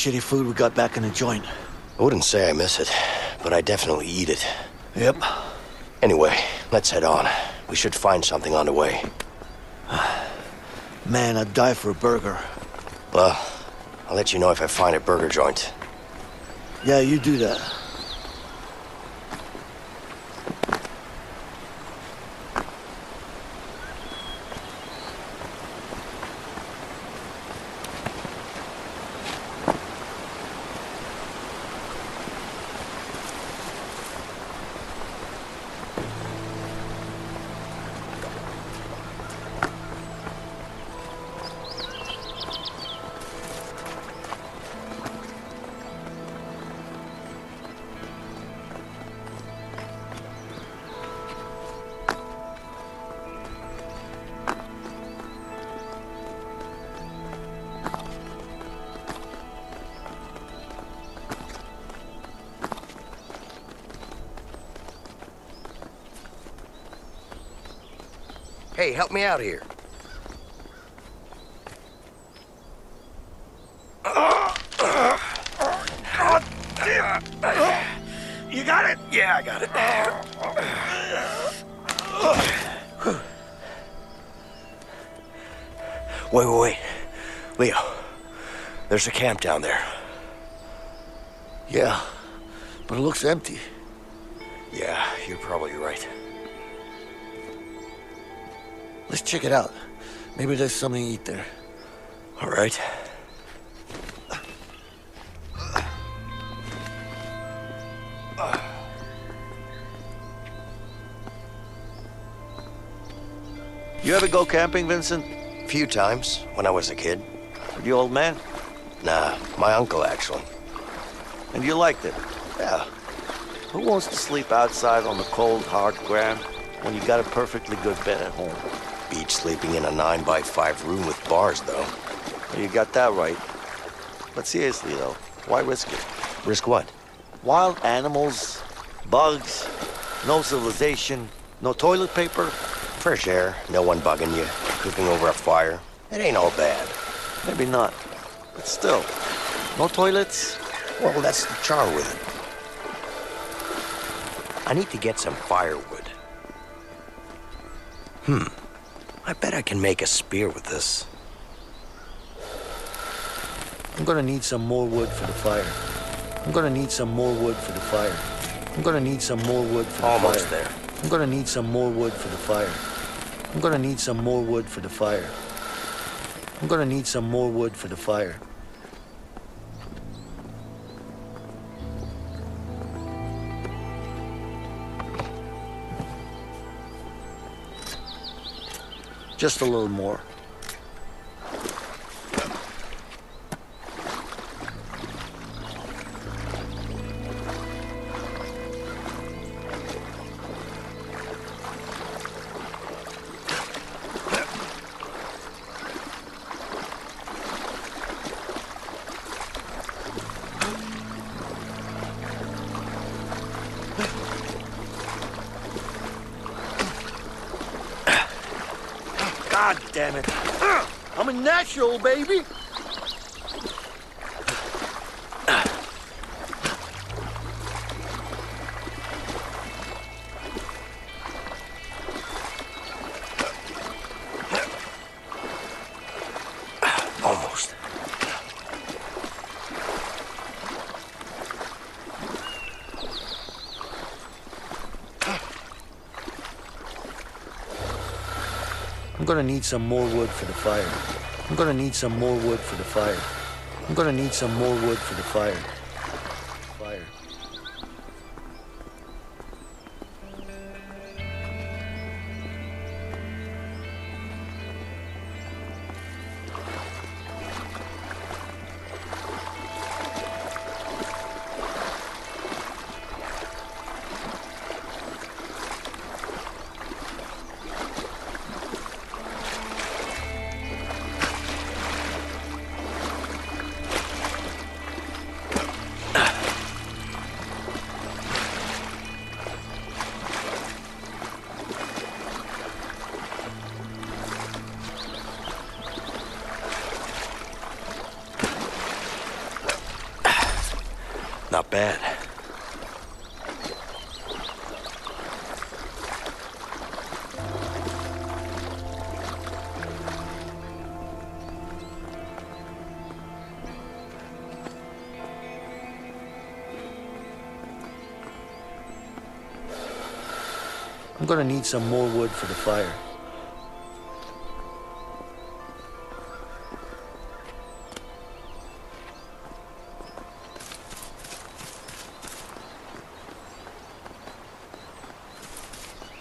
shitty food we got back in the joint. I wouldn't say I miss it, but I definitely eat it. Yep. Anyway, let's head on. We should find something on the way. Man, I'd die for a burger. Well, I'll let you know if I find a burger joint. Yeah, you do that. Hey, help me out here. You got it? Yeah, I got it. Wait. Leo, there's a camp down there. Yeah, but it looks empty. Yeah, you're probably right. Let's check it out. Maybe there's something to eat there. All right. You ever go camping, Vincent? A few times, when I was a kid. With the old man? Nah, my uncle, actually. And you liked it? Yeah. Who wants to sleep outside on the cold, hard ground when you got a perfectly good bed at home? Beach sleeping in a 9x5 room with bars, though. Well, you got that right. But seriously, though, why risk it? Risk what? Wild animals, bugs, no civilization, no toilet paper. Fresh air, no one bugging you, cooking over a fire. It ain't all bad. Maybe not, but still, no toilets. Well, that's the charm with it. I need to get some firewood. I bet I can make a spear with this. I'm gonna need some more wood for the fire. I'm gonna need some more wood for the fire. I'm gonna need some more wood for the fire. Almost there. I'm gonna need some more wood for the fire. I'm gonna need some more wood for the fire. I'm gonna need some more wood for the fire. Just a little more. God damn it. I'm a natural, baby. Almost. I'm gonna need some more wood for the fire. I'm gonna need some more wood for the fire. I'm gonna need some more wood for the fire. Fire. Not bad. I'm gonna need some more wood for the fire.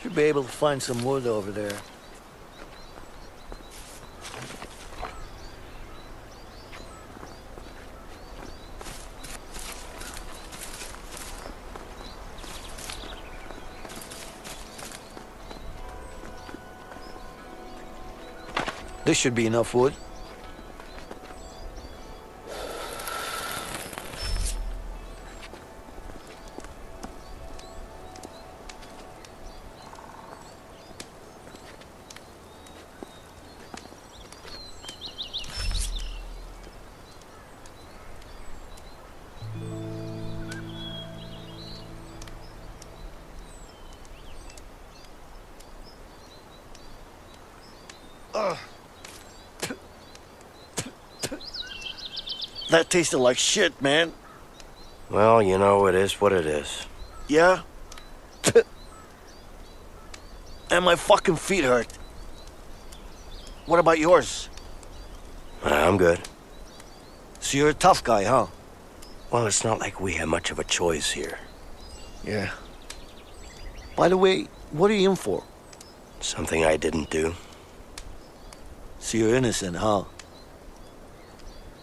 Should be able to find some wood over there. This should be enough wood. That tasted like shit, man. Well, you know, it is what it is. Yeah? And my fucking feet hurt. What about yours? I'm good. So you're a tough guy, huh? Well, it's not like we have much of a choice here. Yeah. By the way, what are you in for? Something I didn't do. So you're innocent, huh?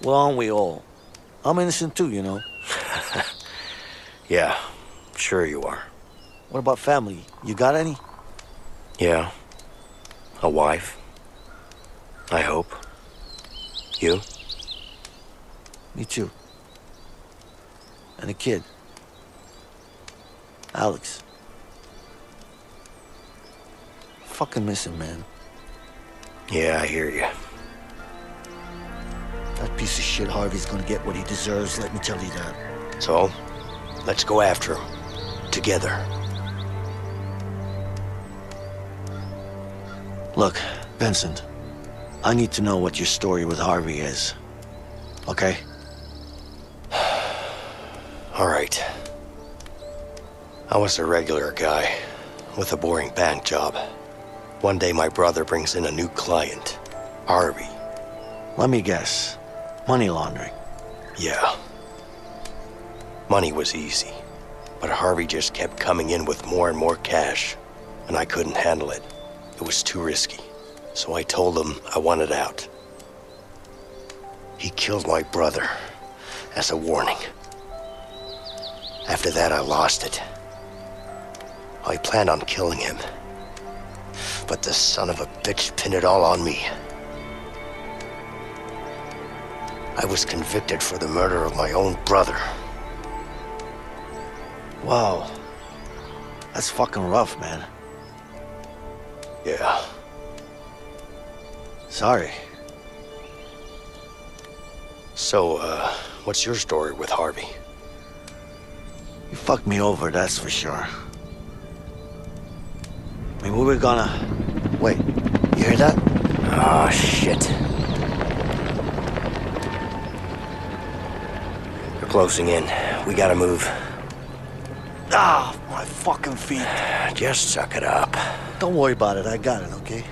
Well, aren't we all? I'm innocent too, you know. Yeah, sure you are. What about family? You got any? Yeah. A wife. I hope. You? Me too. And a kid. Alex. Fucking miss him, man. Yeah, I hear you. That piece of shit Harvey's gonna get what he deserves, let me tell you that. So, let's go after him. Together. Look, Vincent, I need to know what your story with Harvey is. Okay? All right. I was a regular guy with a boring bank job. One day my brother brings in a new client, Harvey. Let me guess. Money laundering. Yeah. Money was easy, but Harvey just kept coming in with more and more cash, and I couldn't handle it. It was too risky, so I told him I wanted out. He killed my brother as a warning. After that, I lost it. I planned on killing him, but the son of a bitch pinned it all on me. I was convicted for the murder of my own brother. Wow. That's fucking rough, man. Yeah. Sorry. So, what's your story with Harvey? You fucked me over, that's for sure. I mean, we were gonna... Wait, you hear that? Oh, shit. They're closing in. We gotta move. Ah, my fucking feet. Just suck it up. Don't worry about it, I got it, okay?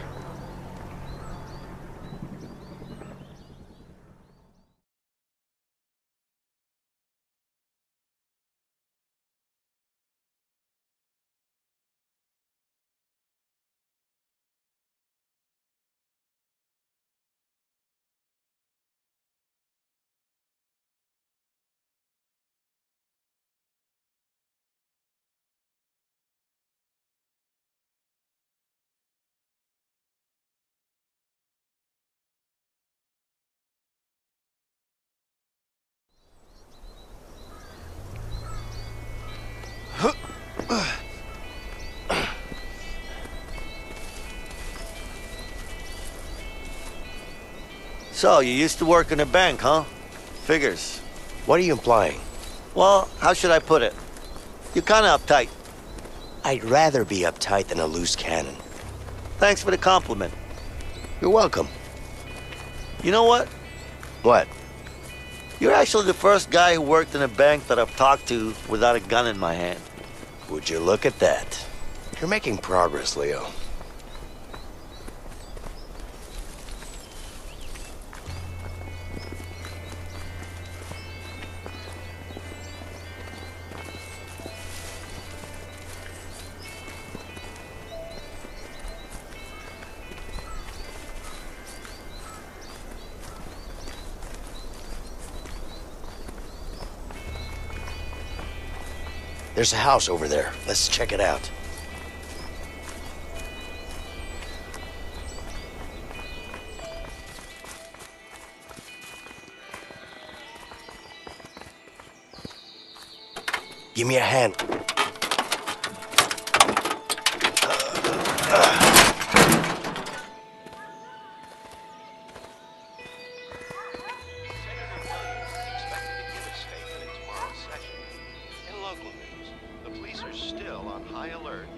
So, you used to work in a bank, huh? Figures. What are you implying? Well, how should I put it? You're kind of uptight. I'd rather be uptight than a loose cannon. Thanks for the compliment. You're welcome. You know what? What? You're actually the first guy who worked in a bank that I've talked to without a gun in my hand. Would you look at that? You're making progress, Leo. There's a house over there. Let's check it out. Give me a hand.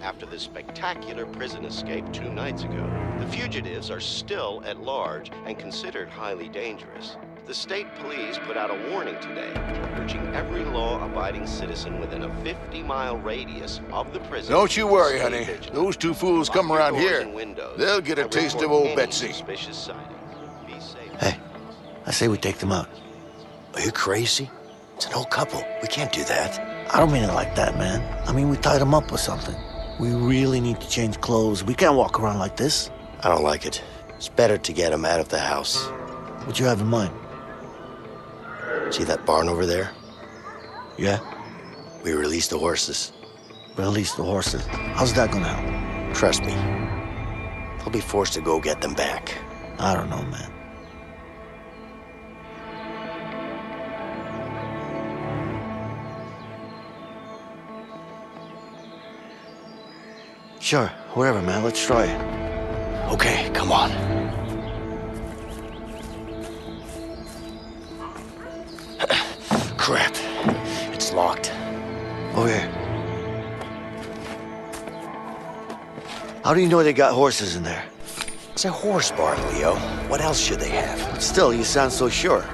After the spectacular prison escape 2 nights ago, the fugitives are still at large and considered highly dangerous. The state police put out a warning today, urging every law-abiding citizen within a 50-mile radius of the prison. Don't you worry, to stay honey. vigilant. Those two fools Lock come your around doors here. and windows They'll get a and taste of report old any Betsy. Suspicious sightings. Be safe. Hey, I say we take them out. Are you crazy? It's an old couple. We can't do that. I don't mean it like that, man. I mean we tied them up or something. We really need to change clothes. We can't walk around like this. I don't like it. It's better to get them out of the house. What you have in mind? See that barn over there? Yeah? We released the horses. Release the horses. How's that gonna help? Trust me. They'll be forced to go get them back. I don't know, man. Sure, whatever, man. Let's try it. Okay, come on. Crap. It's locked. Over here. How do you know they got horses in there? It's a horse barn, Leo. What else should they have? But still, you sound so sure.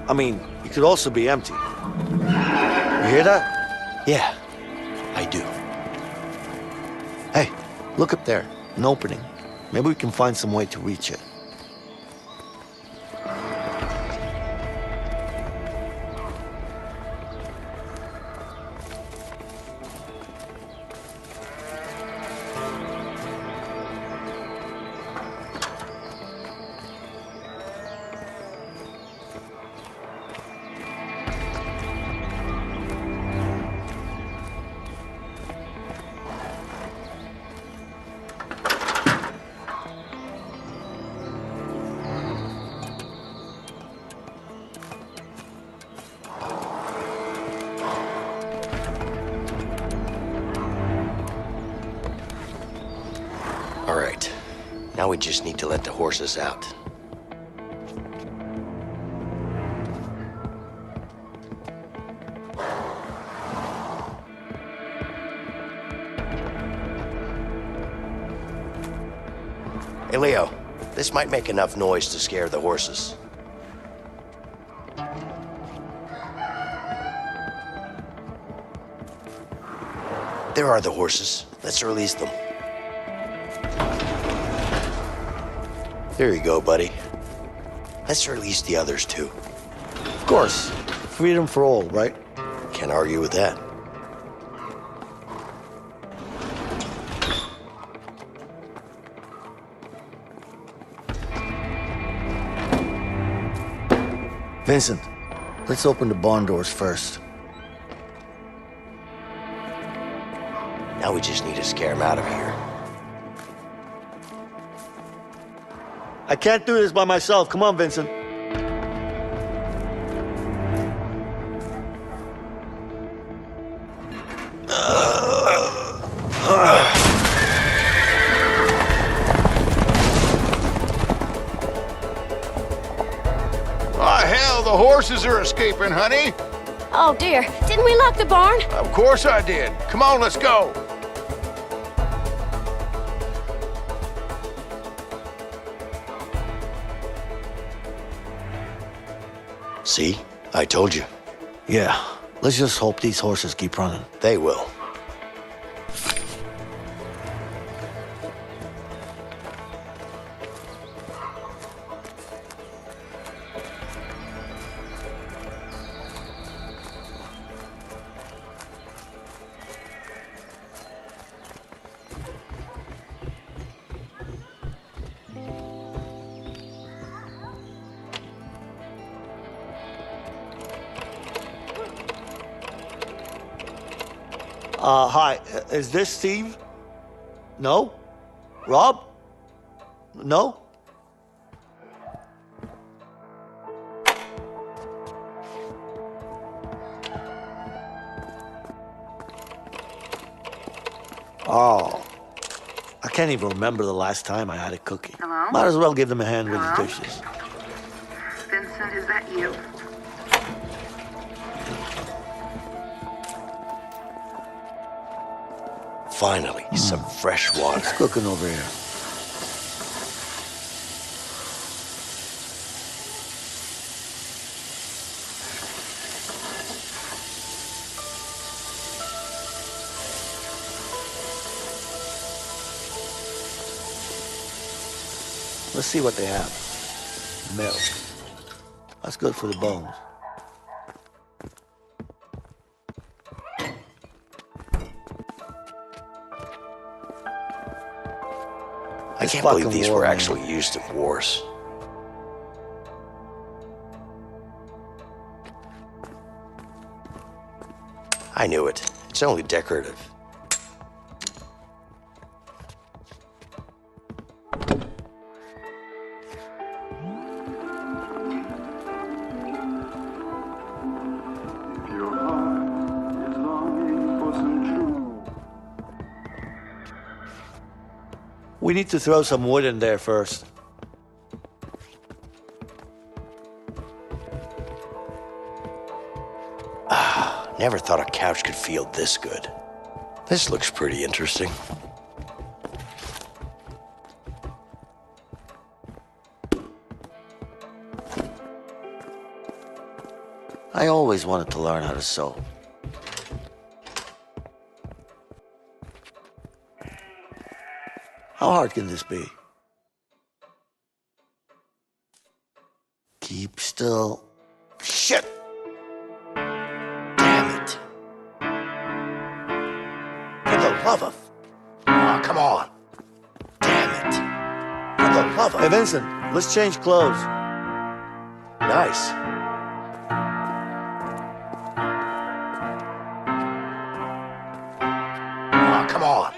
I mean, it could also be empty. You hear that? Yeah, I do. Hey, look up there. An opening. Maybe we can find some way to reach it. All right. Now we just need to let the horses out. Hey, Leo. This might make enough noise to scare the horses. There are the horses. Let's release them. There you go, buddy. Let's release the others, too. Of course. Freedom for all, right? Can't argue with that. Vincent, let's open the barn doors first. Now we just need to scare them out of here. I can't do this by myself. Come on, Vincent. Oh, hell, the horses are escaping, honey. Oh dear, didn't we lock the barn? Of course I did. Come on, let's go. See? I told you. Yeah, let's just hope these horses keep running. They will. Hi, is this Steve? No? Rob? No? Oh, I can't even remember the last time I had a cookie. Hello? Might as well give them a hand with the Hello? dishes. Vincent, is that you? Finally, some fresh water. It's cooking over here. Let's see what they have. Milk. That's good for the bones. I can't believe these were actually used in wars. I knew it. It's only decorative. We need to throw some wood in there first. Never thought a couch could feel this good. This looks pretty interesting. I always wanted to learn how to sew. How hard can this be? Keep still. Shit! Damn it. For the love of... Oh, come on. Damn it. For the love of... Hey, Vincent, let's change clothes. Nice. Oh, come on.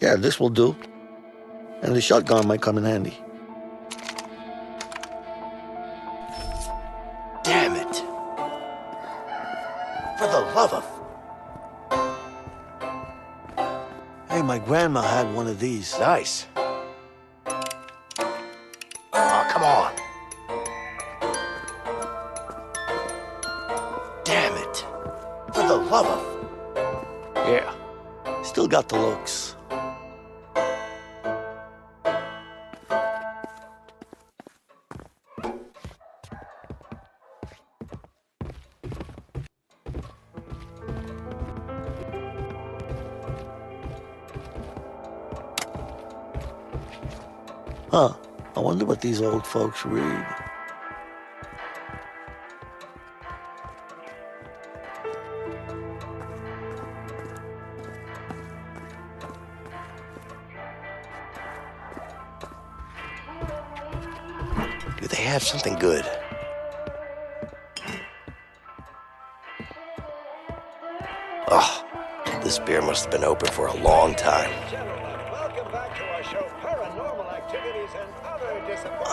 Yeah, this will do. And the shotgun might come in handy. Damn it. For the love of... Hey, my grandma had one of these. Nice. Oh, come on. Damn it. For the love of... Yeah. Still got the looks. Huh. I wonder what these old folks read. Do they have something good? Oh, this beer must have been open for a long time.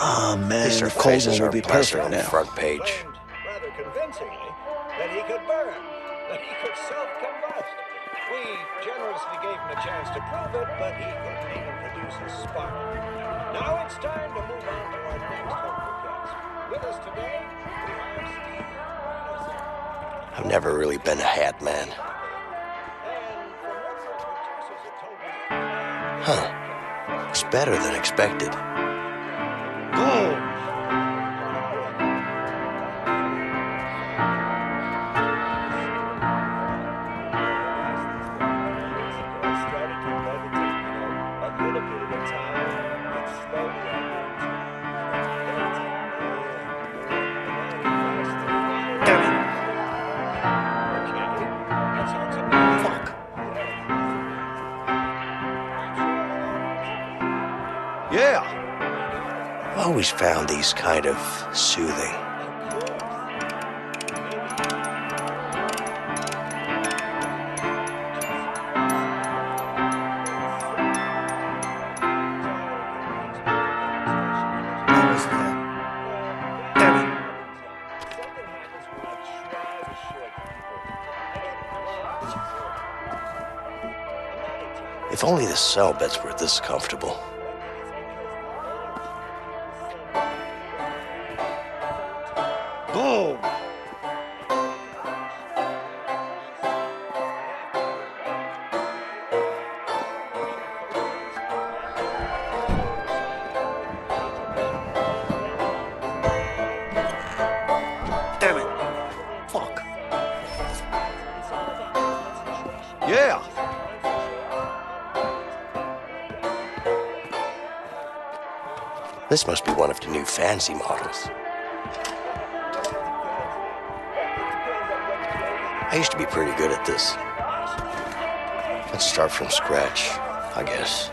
Ah, man, These the are cold faces one are will be plastered perfect on the now. front page. Rather convincingly that he could burn, that he could self-combust. We We generously gave him a chance to prove it, but he couldn't even produce a spark. Now it's time to move on to our next hopeful guest. With us today, we have Steve. I've never really been a hat man. Huh. It's better than expected. Boom! Yeah! I've always found these kind of soothing. If only the cell beds were this comfortable. Boom! Damn it! Fuck! Yeah! This must be one of the new fancy models. I used to be pretty good at this. Let's start from scratch, I guess.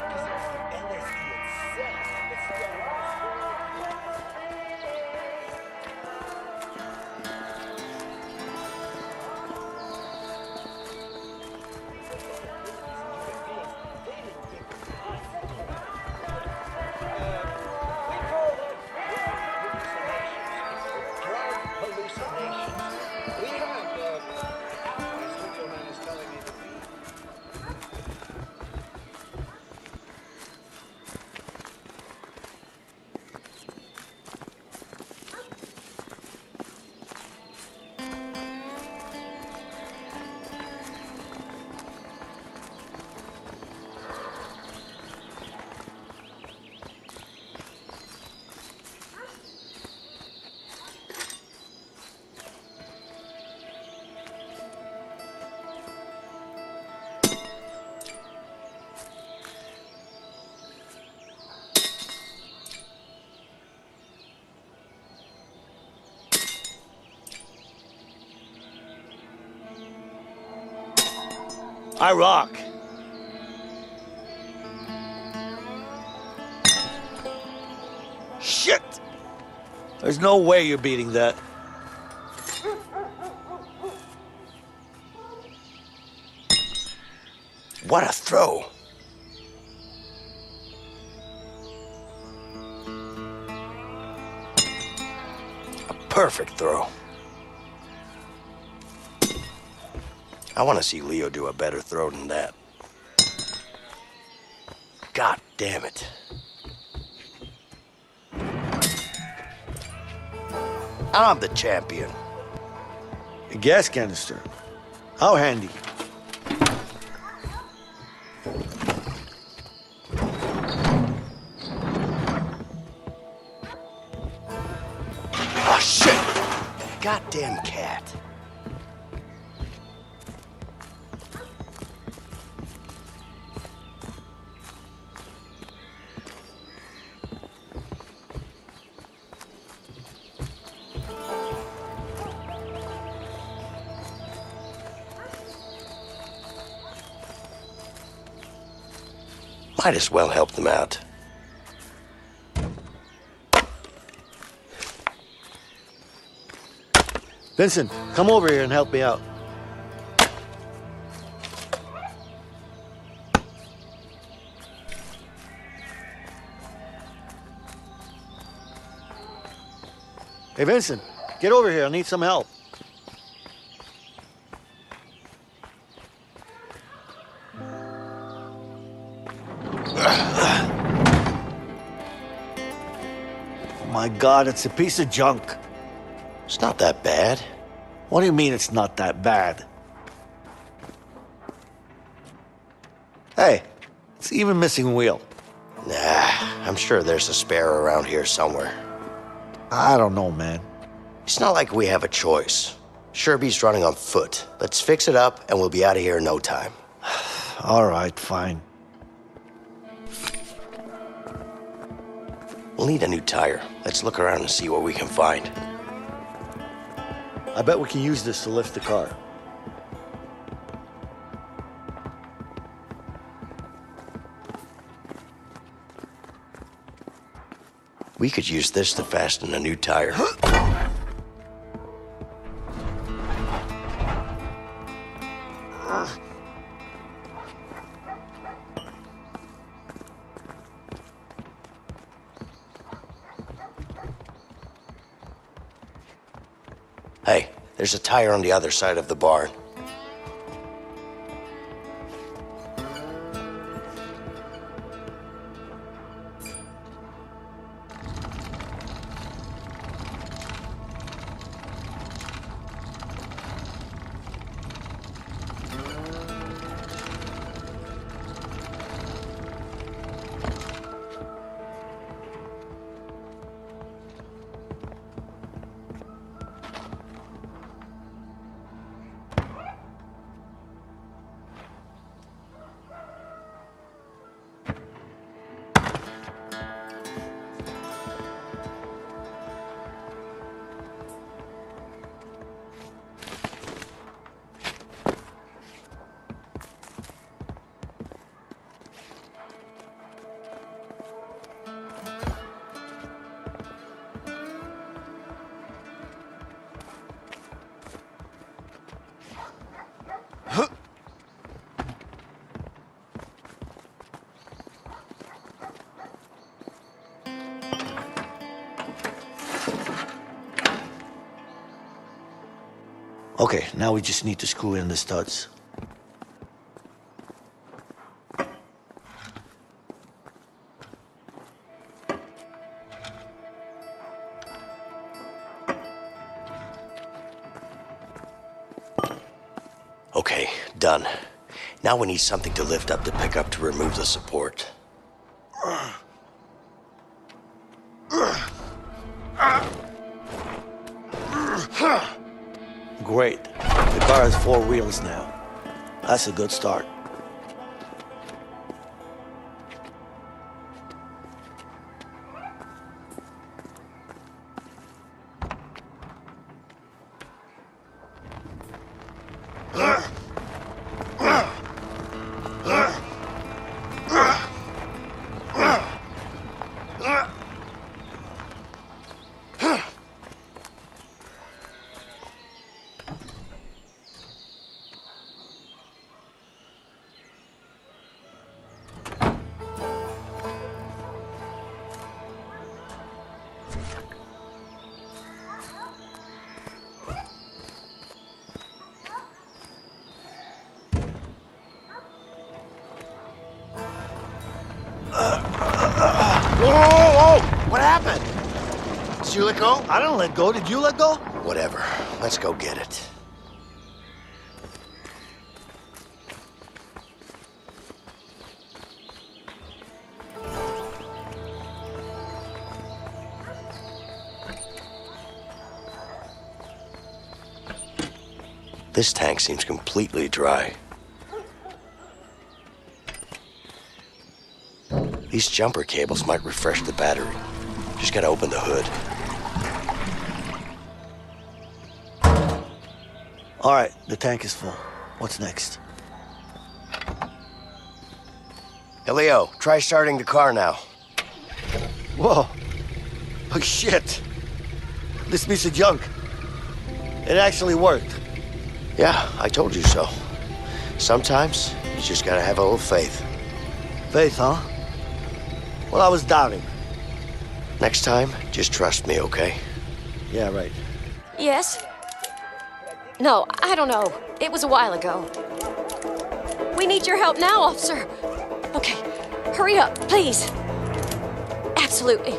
I rock. Shit! There's no way you're beating that. What a throw! A perfect throw. I want to see Leo do a better throw than that. God damn it. I'm the champion. A gas canister. How handy. Oh, shit! Goddamn cat. Might as well help them out. Vincent, come over here and help me out. Hey, Vincent, get over here. I need some help. my God, it's a piece of junk. It's not that bad. What do you mean it's not that bad? Hey, it's even missing wheel. Nah, I'm sure there's a spare around here somewhere. I don't know, man. It's not like we have a choice. Sherby's running on foot. Let's fix it up and we'll be out of here in no time. All right, fine. We'll need a new tire. Let's look around and see what we can find. I bet we can use this to lift the car. We could use this to fasten a new tire. Hey, there's a tire on the other side of the barn. Okay, now we just need to screw in the studs. Okay, done. Now we need something to lift up the pickup to remove the support. Great. The car has 4 wheels now. That's a good start. Whoa! What happened? Did you let go? I didn't let go. Did you let go? Whatever. Let's go get it. This tank seems completely dry. These jumper cables might refresh the battery. Just gotta open the hood. All right, the tank is full. What's next? Hey, Leo, try starting the car now. Whoa. Oh, shit. This piece of junk. It actually worked. Yeah, I told you so. Sometimes you just gotta have a little faith. Faith, huh? Well, I was doubting. Next time, just trust me, okay? Yeah, right. Yes? No, I don't know. It was a while ago. We need your help now, officer. Okay, hurry up, please. Absolutely.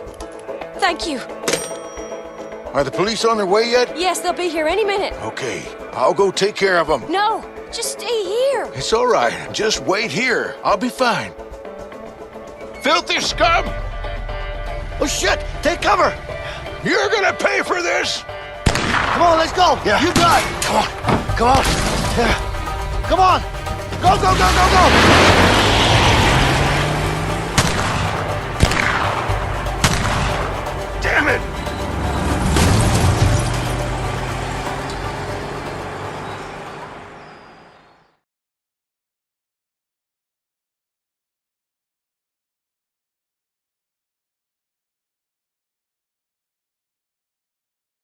Thank you. Are the police on their way yet? Yes, they'll be here any minute. Okay, I'll go take care of them. No, just stay here. It's all right. Just wait here. I'll be fine. Filthy scum! Oh, shit! Take cover! You're gonna pay for this! Come on, let's go! Yeah. You got it! Come on! Come on! Yeah. Come on! Go, go, go, go, go!